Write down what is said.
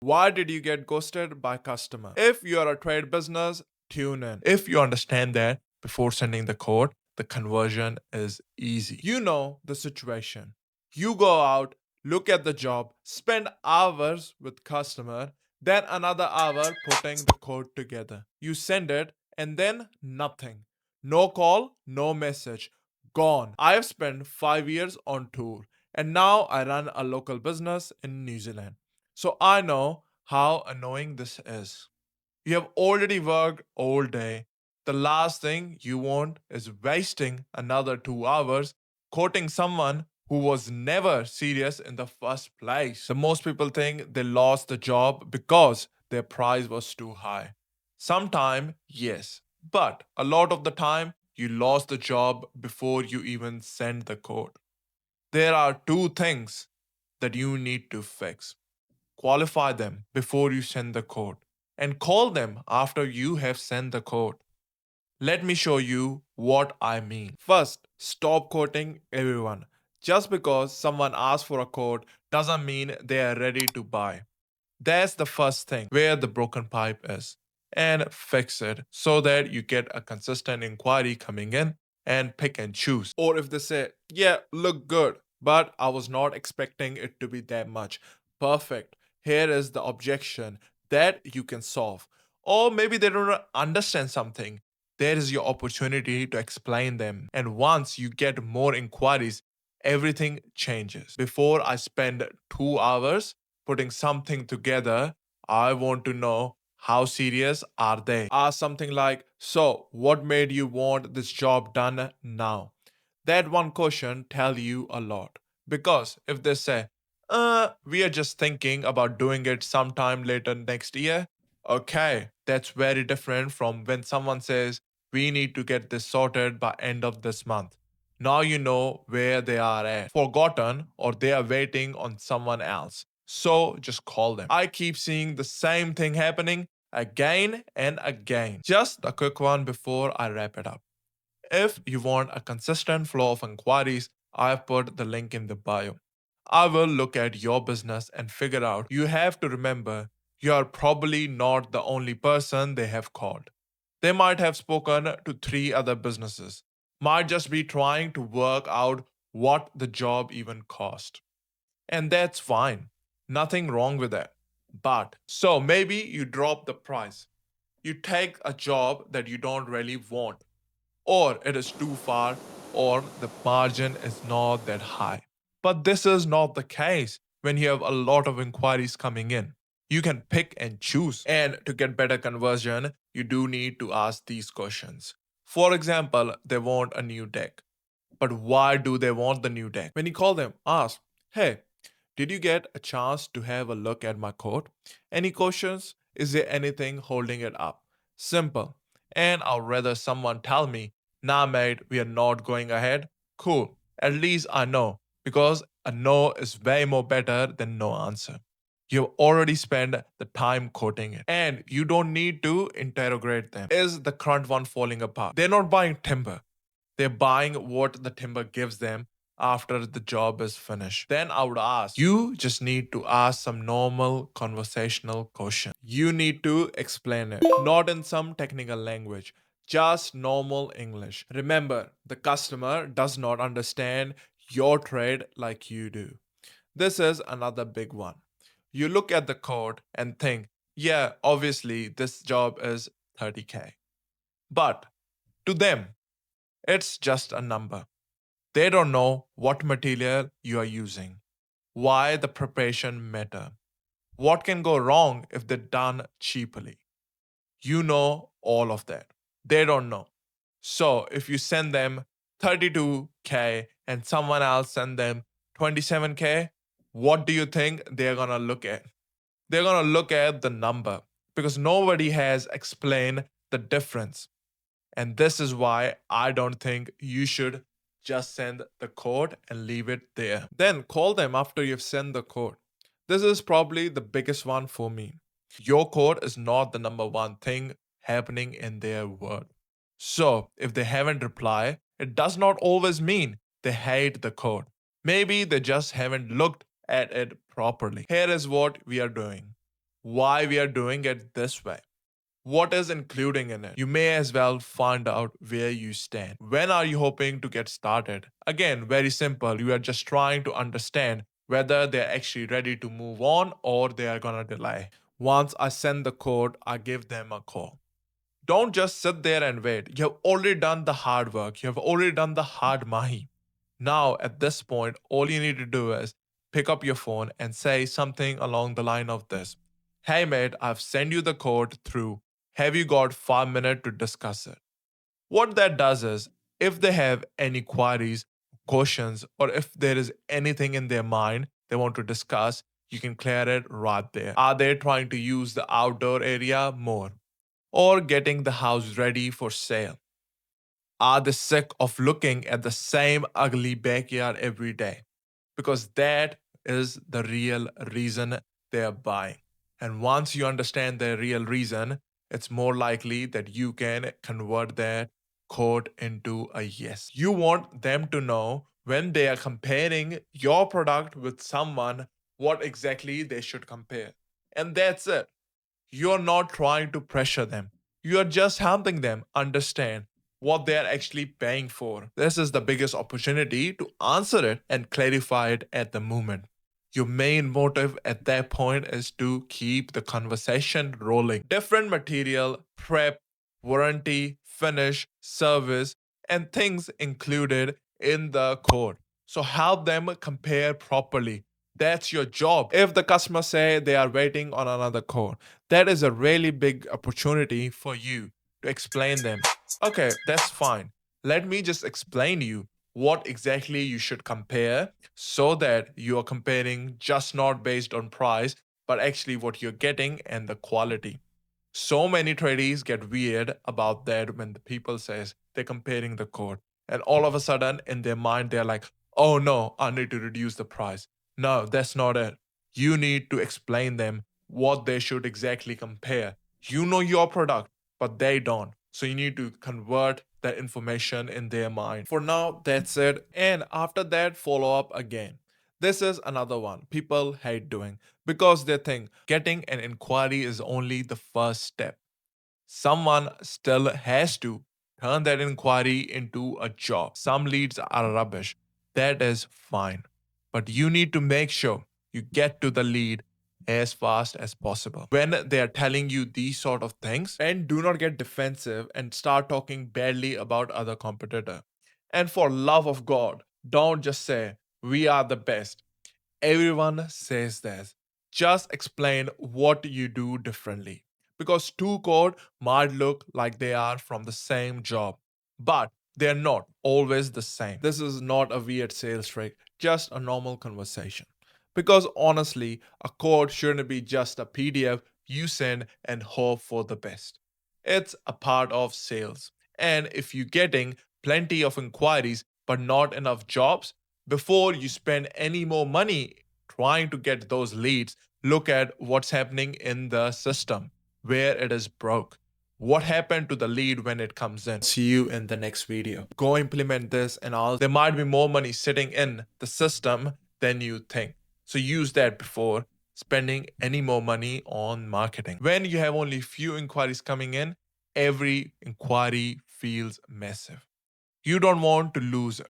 Why did you get ghosted by customer? If you are a trade business, tune in. If you understand that before sending the code, the conversion is easy. You know the situation. You go out, look at the job, spend hours with customer, then another hour putting the code together. You send it and then nothing. No call, no message. Gone. I have spent 5 years on tour and now I run a local business in New Zealand. So I know how annoying this is. You have already worked all day. The last thing you want is wasting another 2 hours quoting someone who was never serious in the first place. The most people think they lost the job because their price was too high. Sometime, yes, but a lot of the time, you lost the job before you even send the code. There are two things that you need to fix. Qualify them before you send the code, and call them after you have sent the code. Let me show you what I mean. First, stop quoting everyone. Just because someone asks for a code doesn't mean they are ready to buy. That's the first thing where the broken pipe is. And fix it so that you get a consistent inquiry coming in and pick and choose. Or if they say, yeah, look good, but I was not expecting it to be that much. Perfect. Here is the objection that you can solve. Or maybe they don't understand something. There is your opportunity to explain them. And once you get more inquiries, everything changes. Before I spend 2 hours putting something together, I want to know how serious are they. Ask something like, so what made you want this job done now? That one question tell you a lot. Because if they say, we are just thinking about doing it sometime later next year, okay, that's very different from when someone says, we need to get this sorted by end of this month. Now you know where they are at, forgotten, or they are waiting on someone else. So just call them. I keep seeing the same thing happening again and again. Just a quick one before I wrap it up. If you want a consistent flow of inquiries, I've put the link in the bio. I will look at your business and figure out. You have to remember you are probably not the only person they have called. They might have spoken to three other businesses, might just be trying to work out what the job even cost. And that's fine. Nothing wrong with that. But so maybe you drop the price. You take a job that you don't really want, or it is too far, or the margin is not that high. But this is not the case when you have a lot of inquiries coming in. You can pick and choose. And to get better conversion, you do need to ask these questions. For example, they want a new deck. But why do they want the new deck? When you call them, ask, hey, did you get a chance to have a look at my code? Any questions? Is there anything holding it up? Simple. And I'll rather someone tell me, nah, mate, we are not going ahead. Cool. At least I know, because a no is way more better than no answer. You've already spent the time quoting it. And you don't need to interrogate them. Is the current one falling apart? They're not buying timber. They're buying what the timber gives them after the job is finished. Then I would ask, you just need to ask some normal conversational question. You need to explain it, not in some technical language, just normal English. Remember, the customer does not understand your trade like you do. This is another big one. You look at the code and think, yeah, obviously this job is 30K. But to them, it's just a number. They don't know what material you are using, why the preparation matter, what can go wrong if they're done cheaply. You know all of that. They don't know. So if you send them 32K and someone else send them 27K, what do you think they're gonna look at? They're gonna look at the number because nobody has explained the difference. And this is why I don't think you should just send the code and leave it there. Then call them after you've sent the code. This is probably the biggest one for me. Your code is not the number one thing happening in their world. So if they haven't replied, it does not always mean they hate the code. Maybe they just haven't looked at it properly. Here is what we are doing. why we are doing it this way, what is including in it. You may as well find out where you stand. When are you hoping to get started? Again, very simple. You are just trying to understand whether they're actually ready to move on or they are gonna delay. Once I send the code, I give them a call. Don't just sit there and wait. You have already done the hard work. You have already done the hard mahi. Now, at this point, all you need to do is pick up your phone and say something along the line of this. Hey mate, I've sent you the code through. Have you got 5 minutes to discuss it? What that does is, if they have any queries, questions, or if there is anything in their mind they want to discuss, you can clear it right there. Are they trying to use the outdoor area more? Or getting the house ready for sale? Are they sick of looking at the same ugly backyard every day? Because that is the real reason they are buying. And once you understand the real reason, it's more likely that you can convert that quote into a yes. You want them to know when they are comparing your product with someone what exactly they should compare. And that's it. You're not trying to pressure them. You are just helping them understand what they're actually paying for. This is the biggest opportunity to answer it and clarify it at the moment. Your main motive at that point is to keep the conversation rolling. Different material, prep, warranty, finish, service, and things included in the code. So help them compare properly. That's your job. If the customer say they are waiting on another code, that is a really big opportunity for you to explain them. Okay, that's fine. Let me just explain to you what exactly you should compare so that you are comparing just not based on price, but actually what you're getting and the quality. So many tradies get weird about that when the people says they're comparing the code. And all of a sudden in their mind they're like, oh no, I need to reduce the price. No, that's not it. You need to explain them what they should exactly compare. You know your product, but they don't. So you need to convert that information in their mind. For now, that's it. And after that, follow up again. This is another one people hate doing because they think getting an inquiry is only the first step. Someone still has to turn that inquiry into a job. Some leads are rubbish. That is fine. But you need to make sure you get to the lead as fast as possible. When they are telling you these sort of things, and do not get defensive and start talking badly about other competitor. And for love of God, don't just say we are the best. Everyone says this. Just explain what you do differently. Because two code might look like they are from the same job, but they're not always the same. This is not a weird sales trick, just a normal conversation. Because honestly, a code shouldn't be just a PDF you send and hope for the best. It's a part of sales. And if you're getting plenty of inquiries but not enough jobs, before you spend any more money trying to get those leads, look at what's happening in the system, where it is broke. What happened to the lead when it comes in? See you in the next video. Go implement this and all. There might be more money sitting in the system than you think. So use that before spending any more money on marketing. When you have only few inquiries coming in, every inquiry feels massive. You don't want to lose